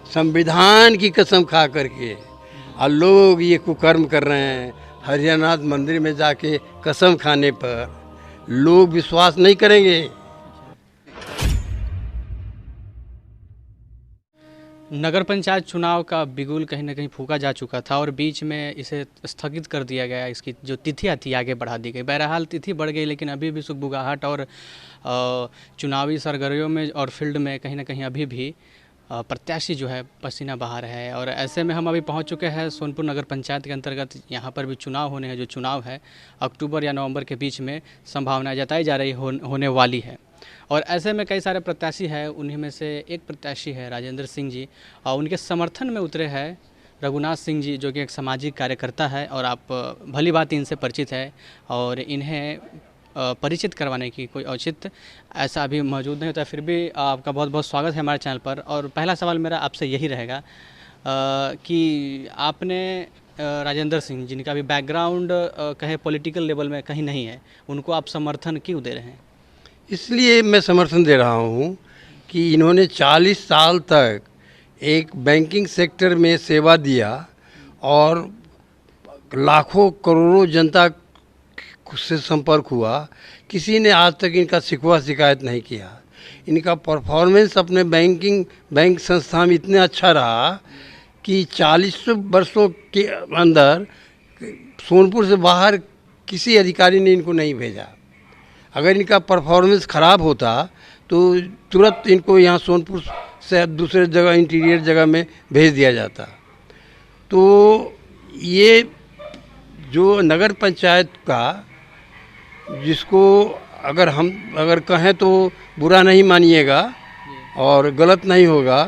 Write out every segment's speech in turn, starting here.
संविधान की कसम खा करके और लोग ये कुकर्म कर रहे हैं। हरियाणाथ मंदिर में जाके कसम खाने पर लोग विश्वास नहीं करेंगे। नगर पंचायत चुनाव का बिगुल कहीं ना कहीं फूंका जा चुका था और बीच में इसे स्थगित कर दिया गया। इसकी जो तिथियां थी आगे बढ़ा दी गई। बहरहाल तिथि बढ़ गई, लेकिन अभी भी सुगबुगाहट और चुनावी सरगर्मियों में और फील्ड में कहीं ना कहीं अभी भी प्रत्याशी जो है पसीना बहा रहे हैं। और ऐसे में हम अभी पहुंच चुके हैं सोनपुर नगर पंचायत के अंतर्गत। यहाँ पर भी चुनाव होने हैं। जो चुनाव है अक्टूबर या नवंबर के बीच में संभावनाएं जताई जा रही होने वाली है। और ऐसे में कई सारे प्रत्याशी हैं। उन्हीं में से एक प्रत्याशी है राजेंद्र सिंह जी, और उनके समर्थन में उतरे हैं रघुनाथ सिंह जी, जो कि एक सामाजिक कार्यकर्ता है और आप भली बात इनसे परिचित है। और इन्हें परिचित करवाने की कोई औचित्य ऐसा अभी मौजूद नहीं होता। फिर भी आपका बहुत बहुत स्वागत है हमारे चैनल पर। और पहला सवाल मेरा आपसे यही रहेगा कि आपने राजेंद्र सिंह जिनका भी बैकग्राउंड कहे पॉलिटिकल लेवल में कहीं नहीं है, उनको आप समर्थन क्यों दे रहे हैं? इसलिए मैं समर्थन दे रहा हूँ कि इन्होंने 40 साल तक एक बैंकिंग सेक्टर में सेवा दिया और लाखों करोड़ों जनता से संपर्क हुआ। किसी ने आज तक इनका शिकवा शिकायत नहीं किया। इनका परफॉर्मेंस अपने बैंक संस्था में इतना अच्छा रहा कि 40 वर्षों के अंदर सोनपुर से बाहर किसी अधिकारी ने इनको नहीं भेजा। अगर इनका परफॉर्मेंस ख़राब होता तो तुरंत इनको यहाँ सोनपुर से दूसरे जगह इंटीरियर जगह में भेज दिया जाता। तो ये जो नगर पंचायत का, जिसको अगर कहें तो बुरा नहीं मानिएगा और गलत नहीं होगा,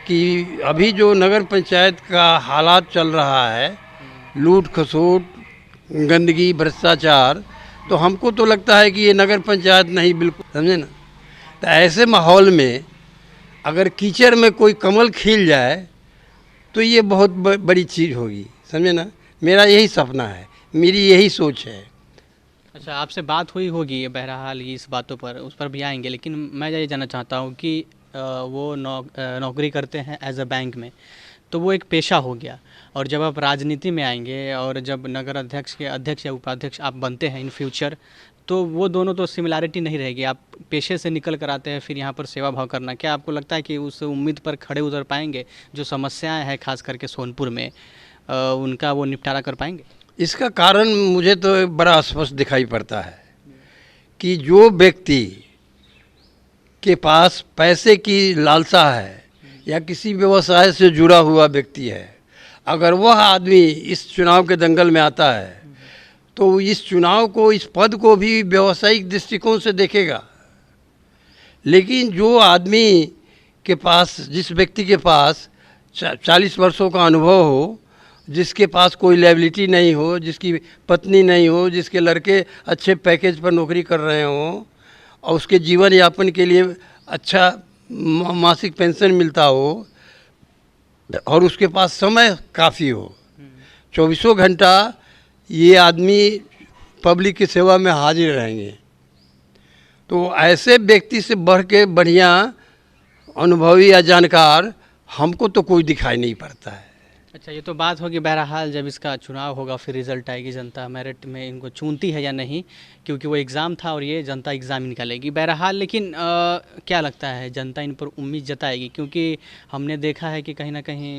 कि अभी जो नगर पंचायत का हालात चल रहा है, लूट खसोट, गंदगी, भ्रष्टाचार, तो हमको तो लगता है कि ये नगर पंचायत नहीं, बिल्कुल, समझे ना। तो ऐसे माहौल में अगर कीचड़ में कोई कमल खिल जाए तो ये बहुत बड़ी चीज़ होगी, समझे ना। मेरा यही सपना है, मेरी यही सोच है। अच्छा, आपसे बात हुई होगी बहरहाल इस बातों पर, उस पर भी आएंगे, लेकिन मैं ये जानना चाहता हूँ कि वो नौकरी करते हैं एज अ बैंक में, तो वो एक पेशा हो गया। और जब आप राजनीति में आएंगे और जब नगर अध्यक्ष के अध्यक्ष या उपाध्यक्ष आप बनते हैं इन फ्यूचर, तो वो दोनों तो सिमिलैरिटी नहीं रहेगी। आप पेशे से निकल कर आते हैं, फिर यहाँ पर सेवा भाव करना, क्या आपको लगता है कि उस उम्मीद पर खड़े उतर पाएंगे? जो समस्याएं हैं खास करके सोनपुर में, उनका वो निपटारा कर पाएंगे? इसका कारण मुझे तो बड़ा स्पष्ट दिखाई पड़ता है कि जो व्यक्ति के पास पैसे की लालसा है या किसी व्यवसाय से जुड़ा हुआ व्यक्ति है, अगर वह आदमी इस चुनाव के दंगल में आता है तो इस चुनाव को, इस पद को भी व्यावसायिक दृष्टिकोण से देखेगा। लेकिन जो आदमी के पास, जिस व्यक्ति के पास 40 वर्षों का अनुभव हो, जिसके पास कोई लायबिलिटी नहीं हो, जिसकी पत्नी नहीं हो, जिसके लड़के अच्छे पैकेज पर नौकरी कर रहे हों और उसके जीवन यापन के लिए अच्छा मासिक पेंशन मिलता हो और उसके पास समय काफ़ी हो, 24 घंटा ये आदमी पब्लिक की सेवा में हाजिर रहेंगे, तो ऐसे व्यक्ति से बढ़ के बढ़िया अनुभवी या जानकार हमको तो कोई दिखाई नहीं पड़ता है। अच्छा, ये तो बात होगी बहरहाल जब इसका चुनाव होगा, फिर रिजल्ट आएगी, जनता मेरिट में इनको चुनती है या नहीं, क्योंकि वो एग्ज़ाम था और ये जनता एग्ज़ाम निकालेगी बहरहाल। लेकिन क्या लगता है जनता इन पर उम्मीद जताएगी? क्योंकि हमने देखा है कि कहीं ना कहीं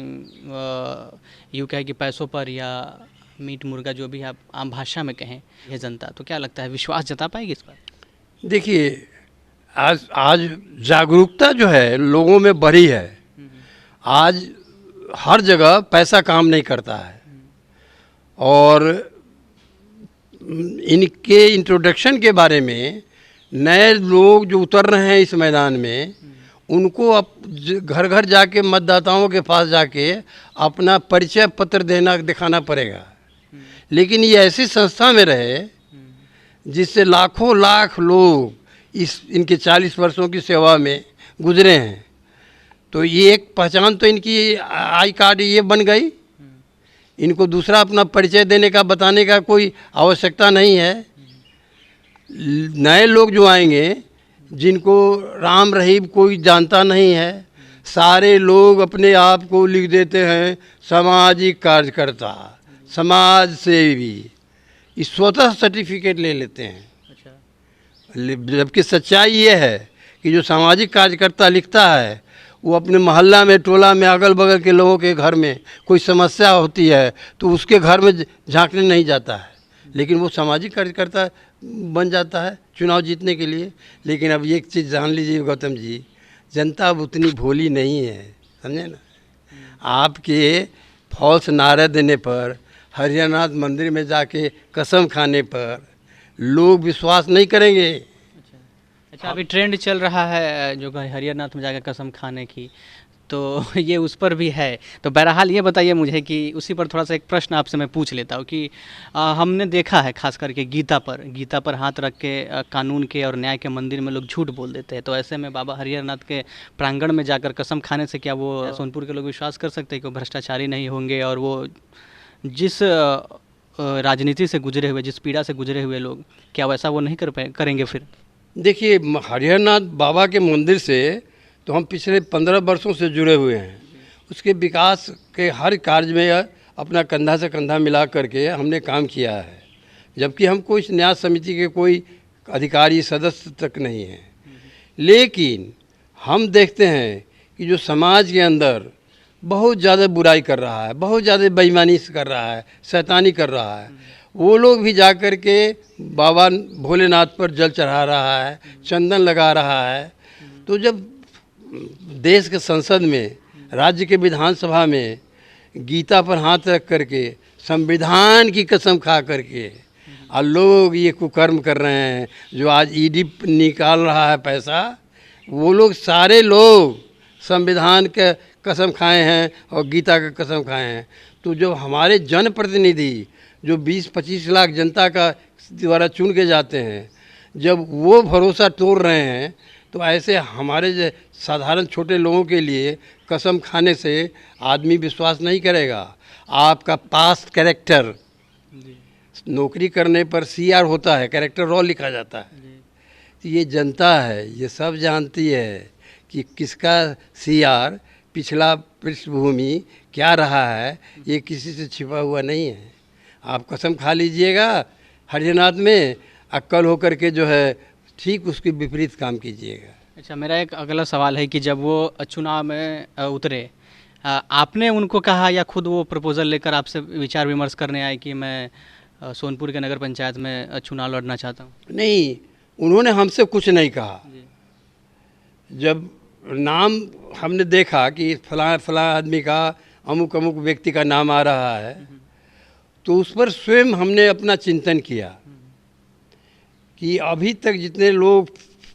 यूँ कहे कि पैसों पर या मीट मुर्गा, जो भी आप आम भाषा में कहें, यह जनता, तो क्या लगता है विश्वास जता पाएगी इस पर? देखिए, आज जागरूकता जो है लोगों में बढ़ी है। आज हर जगह पैसा काम नहीं करता है और इनके इंट्रोडक्शन के बारे में नए लोग जो उतर रहे हैं इस मैदान में, उनको अब घर घर जाके मतदाताओं के पास जाके अपना परिचय पत्र दिखाना पड़ेगा। लेकिन ये ऐसी संस्था में रहे जिससे लाखों लाख लोग इनके 40 वर्षों की सेवा में गुजरे हैं, तो ये एक पहचान तो इनकी आई कार्ड ये बन गई। इनको दूसरा अपना परिचय देने का, बताने का कोई आवश्यकता नहीं है। नए लोग जो आएंगे, जिनको राम रहीम कोई जानता नहीं है, सारे लोग अपने आप को लिख देते हैं सामाजिक कार्यकर्ता, समाज सेवी, इस स्वतः सर्टिफिकेट ले लेते हैं। अच्छा। जबकि सच्चाई ये है कि जो सामाजिक कार्यकर्ता लिखता है वो अपने मोहल्ला में, टोला में, अगल बगल के लोगों के घर में कोई समस्या होती है तो उसके घर में झांकने नहीं जाता है, लेकिन वो सामाजिक कार्यकर्ता बन जाता है चुनाव जीतने के लिए। लेकिन अब एक चीज़ जान लीजिए गौतम जी, जनता अब उतनी भोली नहीं है, समझे ना। आपके फॉल्स नारे देने पर, हरियानाथ मंदिर में जाके कसम खाने पर लोग विश्वास नहीं करेंगे। अच्छा, अभी ट्रेंड चल रहा है जो हरियाणा में जाकर कसम खाने की, तो ये उस पर भी है। तो बहरहाल ये बताइए मुझे कि उसी पर थोड़ा सा एक प्रश्न आपसे मैं पूछ लेता हूँ कि हमने देखा है खास करके गीता पर हाथ रख के कानून के और न्याय के मंदिर में लोग झूठ बोल देते हैं। तो ऐसे में बाबा हरिहरनाथ के प्रांगण में जाकर कसम खाने से क्या वो सोनपुर के लोग विश्वास कर सकते हैं कि वो भ्रष्टाचारी नहीं होंगे और वो जिस राजनीति से गुजरे हुए, जिस पीड़ा से गुजरे हुए लोग, क्या वैसा वो नहीं करेंगे फिर? देखिए, हरिहरनाथ बाबा के मंदिर से तो हम पिछले 15 वर्षों से जुड़े हुए हैं। उसके विकास के हर कार्य में अपना कंधा से कंधा मिला करके हमने काम किया है, जबकि हम कोई न्याय समिति के कोई अधिकारी सदस्य तक नहीं हैं। लेकिन हम देखते हैं कि जो समाज के अंदर बहुत ज़्यादा बुराई कर रहा है, बहुत ज़्यादा बेईमानी कर रहा है, शैतानी कर रहा है, वो लोग भी जा कर के बाबा भोलेनाथ पर जल चढ़ा रहा है, चंदन लगा रहा है। तो जब देश के संसद में, राज्य के विधानसभा में गीता पर हाथ रख करके, संविधान की कसम खा करके और लोग ये कुकर्म कर रहे हैं, जो आज ईडी निकाल रहा है पैसा, वो लोग सारे लोग संविधान के कसम खाए हैं और गीता का कसम खाए हैं। तो जो हमारे जनप्रतिनिधि जो 20-25 लाख जनता का द्वारा चुन के जाते हैं, जब वो भरोसा तोड़ रहे हैं, तो ऐसे हमारे साधारण छोटे लोगों के लिए कसम खाने से आदमी विश्वास नहीं करेगा। आपका पास्ट कैरेक्टर, नौकरी करने पर सीआर होता है, कैरेक्टर रोल लिखा जाता है। तो ये जनता है, ये सब जानती है कि किसका सीआर, पिछला पृष्ठभूमि क्या रहा है, ये किसी से छिपा हुआ नहीं है। आप कसम खा लीजिएगा हरियाणाथ में, अक्कल होकर के जो है ठीक उसके विपरीत काम कीजिएगा। अच्छा, मेरा एक अगला सवाल है कि जब वो चुनाव में उतरे, आपने उनको कहा या खुद वो प्रपोजल लेकर आपसे विचार विमर्श करने आए कि मैं सोनपुर के नगर पंचायत में चुनाव लड़ना चाहता हूँ? नहीं, उन्होंने हमसे कुछ नहीं कहा। जब नाम हमने देखा कि फलां फलां आदमी का, अमुक अमुक व्यक्ति का नाम आ रहा है, तो उस पर स्वयं हमने अपना चिंतन किया कि अभी तक जितने लोग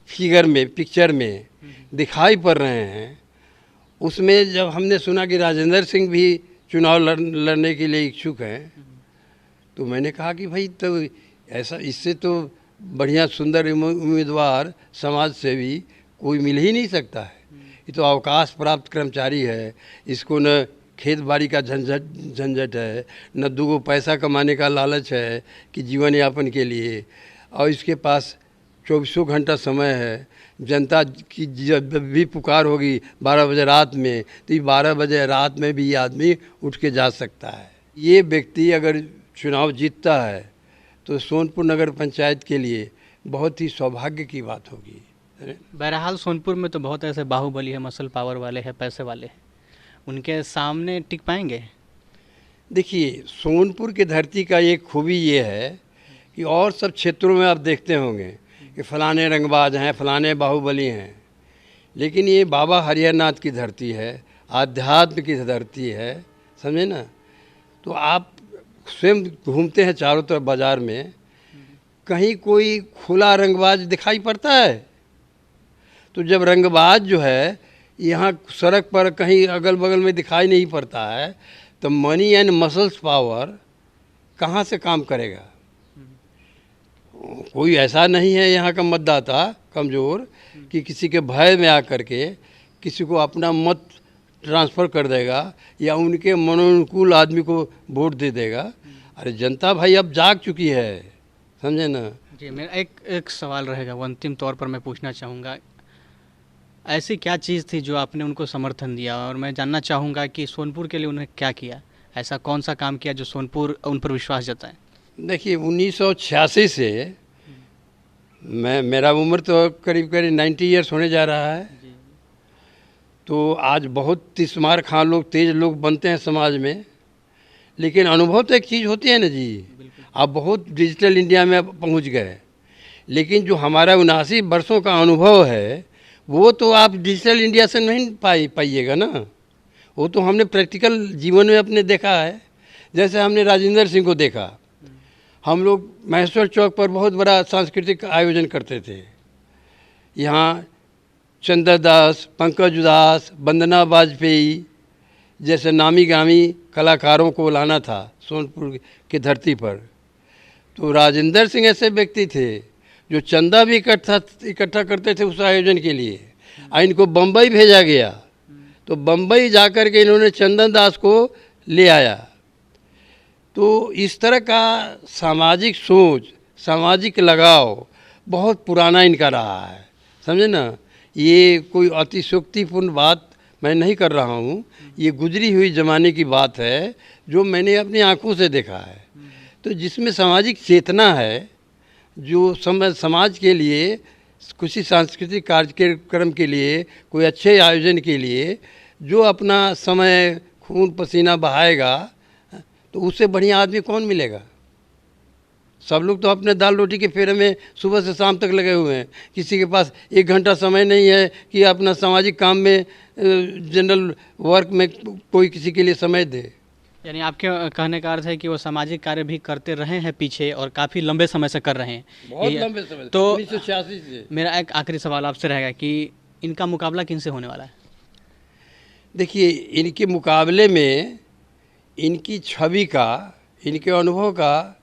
फिगर में, पिक्चर में दिखाई पड़ रहे हैं, उसमें जब हमने सुना कि राजेंद्र सिंह भी चुनाव लड़ने के लिए इच्छुक हैं, तो मैंने कहा कि भाई तो ऐसा, इससे तो बढ़िया सुंदर उम्मीदवार समाज सेवी कोई मिल ही नहीं सकता है। ये तो अवकाश प्राप्त कर्मचारी है, इसको न खेत बाड़ी का झंझट है, न दूगो पैसा कमाने का लालच है कि जीवन यापन के लिए, और इसके पास 24 घंटा समय है। जनता की जब भी पुकार होगी 12 बजे रात में, तो ये 12 बजे रात में भी ये आदमी उठ के जा सकता है। ये व्यक्ति अगर चुनाव जीतता है तो सोनपुर नगर पंचायत के लिए बहुत ही सौभाग्य की बात होगी। बहरहाल सोनपुर में तो बहुत ऐसे बाहुबली है, मसल पावर वाले हैं, पैसे वाले हैं, उनके सामने टिक पाएंगे? देखिए, सोनपुर की धरती का एक खूबी ये है कि और सब क्षेत्रों में आप देखते होंगे कि फलाने रंगबाज हैं, फलाने बाहुबली हैं, लेकिन ये बाबा हरिहरनाथ की धरती है, आध्यात्म की धरती है, समझे ना। तो आप स्वयं घूमते हैं चारों तरफ बाज़ार में, कहीं कोई खुला रंगबाज दिखाई पड़ता है? तो जब रंगबाज जो है यहाँ सड़क पर कहीं अगल बगल में दिखाई नहीं पड़ता है, तो मनी एंड मसल्स पावर कहाँ से काम करेगा? कोई ऐसा नहीं है यहाँ का मतदाता कमज़ोर कि किसी के भय में आकर के किसी को अपना मत ट्रांसफ़र कर देगा या उनके मनोनुकूल आदमी को वोट दे देगा। अरे जनता भाई अब जाग चुकी है, समझे ना। जी, मेरा एक सवाल रहेगा, वो अंतिम तौर पर मैं पूछना चाहूँगा ऐसी क्या चीज़ थी जो आपने उनको समर्थन दिया, और मैं जानना चाहूँगा कि सोनपुर के लिए उन्हें क्या किया, ऐसा कौन सा काम किया जो सोनपुर उन पर विश्वास जताए? देखिए 1986 से मेरा उम्र तो करीब करीब 90 ईयर्स होने जा रहा है। जी। तो आज बहुत तिस्मार खां लोग, तेज लोग बनते हैं समाज में, लेकिन अनुभव तो एक चीज़ होती है ना जी। बिल्कुल। आप बहुत डिजिटल इंडिया में आप पहुंच गए, लेकिन जो हमारा 79 वर्षों का अनुभव है वो तो आप डिजिटल इंडिया से नहीं पाइएगा ना। वो तो हमने प्रैक्टिकल जीवन में अपने देखा है। जैसे हमने राजेंद्र सिंह को देखा, हम लोग महेश्वर चौक पर बहुत बड़ा सांस्कृतिक आयोजन करते थे। यहाँ चंद्र दास, पंकज उदास, वंदना वाजपेयी जैसे नामी गामी कलाकारों को लाना था सोनपुर की धरती पर। तो राजेंद्र सिंह ऐसे व्यक्ति थे जो चंदा भी इकट्ठा करते थे उस आयोजन के लिए। और इनको बम्बई भेजा गया, तो बम्बई जाकर के इन्होंने चंदन दास को ले आया। तो इस तरह का सामाजिक सोच, सामाजिक लगाव बहुत पुराना इनका रहा है, समझे ना। ये कोई अतिशयोक्तिपूर्ण बात मैं नहीं कर रहा हूँ, ये गुजरी हुई ज़माने की बात है जो मैंने अपनी आंखों से देखा है। तो जिसमें सामाजिक चेतना है, जो समाज के लिए, किसी सांस्कृतिक कार्यक्रम के लिए, कोई अच्छे आयोजन के लिए जो अपना समय खून पसीना बहाएगा, तो उससे बढ़िया आदमी कौन मिलेगा। सब लोग तो अपने दाल रोटी के फेरे में सुबह से शाम तक लगे हुए हैं। किसी के पास 1 घंटा समय नहीं है कि अपना सामाजिक काम में, जनरल वर्क में कोई किसी के लिए समय दे। यानी आपके कहने का अर्थ है कि वो सामाजिक कार्य भी करते रहे हैं पीछे, और काफ़ी लंबे समय से कर रहे हैं। बहुत लंबे समय से, तो 1986 से। मेरा एक आखिरी सवाल आपसे रहेगा कि इनका मुकाबला किनसे होने वाला है? देखिए, इनके मुकाबले में इनकी छवि का, इनके अनुभव का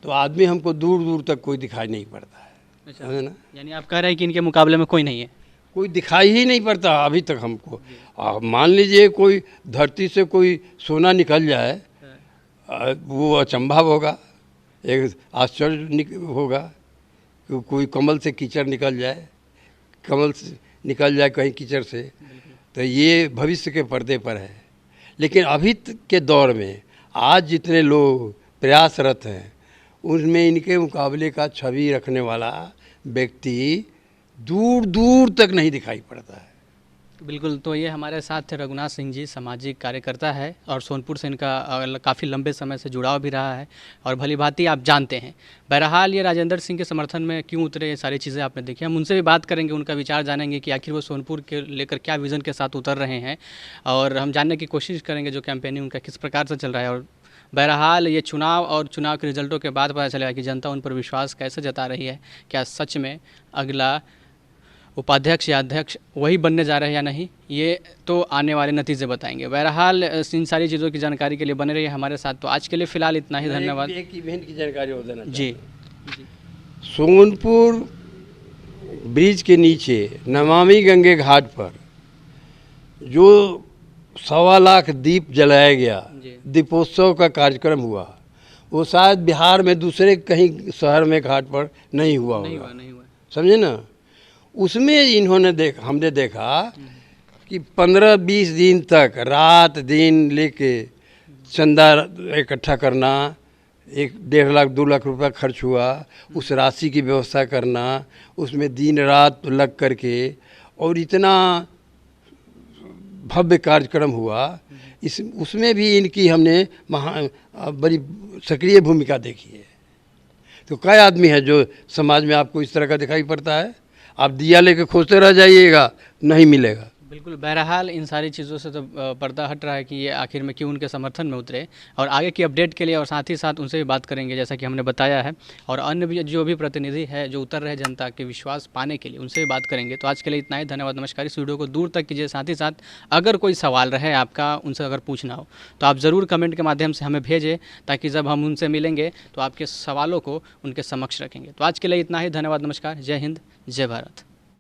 तो आदमी हमको दूर दूर तक कोई दिखाई नहीं पड़ता है। अच्छा, है ना। यानी आप कह रहे हैं कि इनके मुकाबले में कोई नहीं है? कोई दिखाई ही नहीं पड़ता अभी तक हमको। मान लीजिए कोई धरती से कोई सोना निकल जाए, वो अचंभा होगा, एक आश्चर्य होगा। कोई कमल से कीचड़ निकल जाए, कमल से निकल जाए कहीं कीचड़ से, तो ये भविष्य के पर्दे पर है। लेकिन अभी के दौर में आज जितने लोग प्रयासरत हैं, उनमें इनके मुकाबले का छवि रखने वाला व्यक्ति दूर दूर तक नहीं दिखाई पड़ता है। बिल्कुल। तो ये हमारे साथ थे रघुनाथ सिंह जी, सामाजिक कार्यकर्ता है, और सोनपुर से इनका काफ़ी लंबे समय से जुड़ाव भी रहा है, और भली भांति आप जानते हैं। बहरहाल ये राजेंद्र सिंह के समर्थन में क्यों उतरे, ये सारी चीज़ें आपने देखी। हम उनसे भी बात करेंगे, उनका विचार जानेंगे कि आखिर वो सोनपुर के लेकर क्या विज़न के साथ उतर रहे हैं, और हम जानने की कोशिश करेंगे जो कैंपेनिंग उनका किस प्रकार से चल रहा है। और बहरहाल ये चुनाव और चुनाव के रिजल्टों के बाद पता चलेगा कि जनता उन पर विश्वास कैसे जता रही है। क्या सच में अगला उपाध्यक्ष या अध्यक्ष वही बनने जा रहे हैं या नहीं, ये तो आने वाले नतीजे बताएंगे। बहरहाल इन सारी चीज़ों की जानकारी के लिए बने रहिए हमारे साथ। तो आज के लिए फ़िलहाल इतना ही, धन्यवाद। एक इवेंट की जानकारी हो देना जी। सोनपुर ब्रिज के नीचे नमामि गंगे घाट पर जो 1.25 लाख दीप जलाया गया, दीपोत्सव का कार्यक्रम हुआ, वो शायद बिहार में दूसरे कहीं शहर में घाट पर नहीं हुआ होगा, समझे ना। उसमें इन्होंने हमने देखा कि 15-20 दिन तक रात दिन लेके चंदा इकट्ठा करना, 1-1.5 लाख 2 लाख रुपया खर्च हुआ, उस राशि की व्यवस्था करना, उसमें दिन रात लग करके, और इतना भव्य कार्यक्रम हुआ। उसमें भी इनकी हमने बड़ी सक्रिय भूमिका देखी है। तो कई आदमी है जो समाज में आपको इस तरह का दिखाई पड़ता है, आप दिया लेके खोजते रह जाइएगा, नहीं मिलेगा। बिल्कुल। बहरहाल इन सारी चीज़ों से तो पर्दा हट रहा है कि ये आखिर में क्यों उनके समर्थन में उतरे, और आगे की अपडेट के लिए और साथ ही साथ उनसे भी बात करेंगे जैसा कि हमने बताया है, और अन्य भी जो भी प्रतिनिधि है जो उतर रहे जनता के विश्वास पाने के लिए, उनसे भी बात करेंगे। तो आज के लिए इतना ही, धन्यवाद, नमस्कार। इस वीडियो को दूर तक कीजिए। साथ ही साथ अगर कोई सवाल रहे आपका, उनसे अगर पूछना हो तो आप ज़रूर कमेंट के माध्यम से हमें भेजें, ताकि जब हम उनसे मिलेंगे तो आपके सवालों को उनके समक्ष रखेंगे। तो आज के लिए इतना ही, धन्यवाद, नमस्कार, जय हिंद, जय भारत।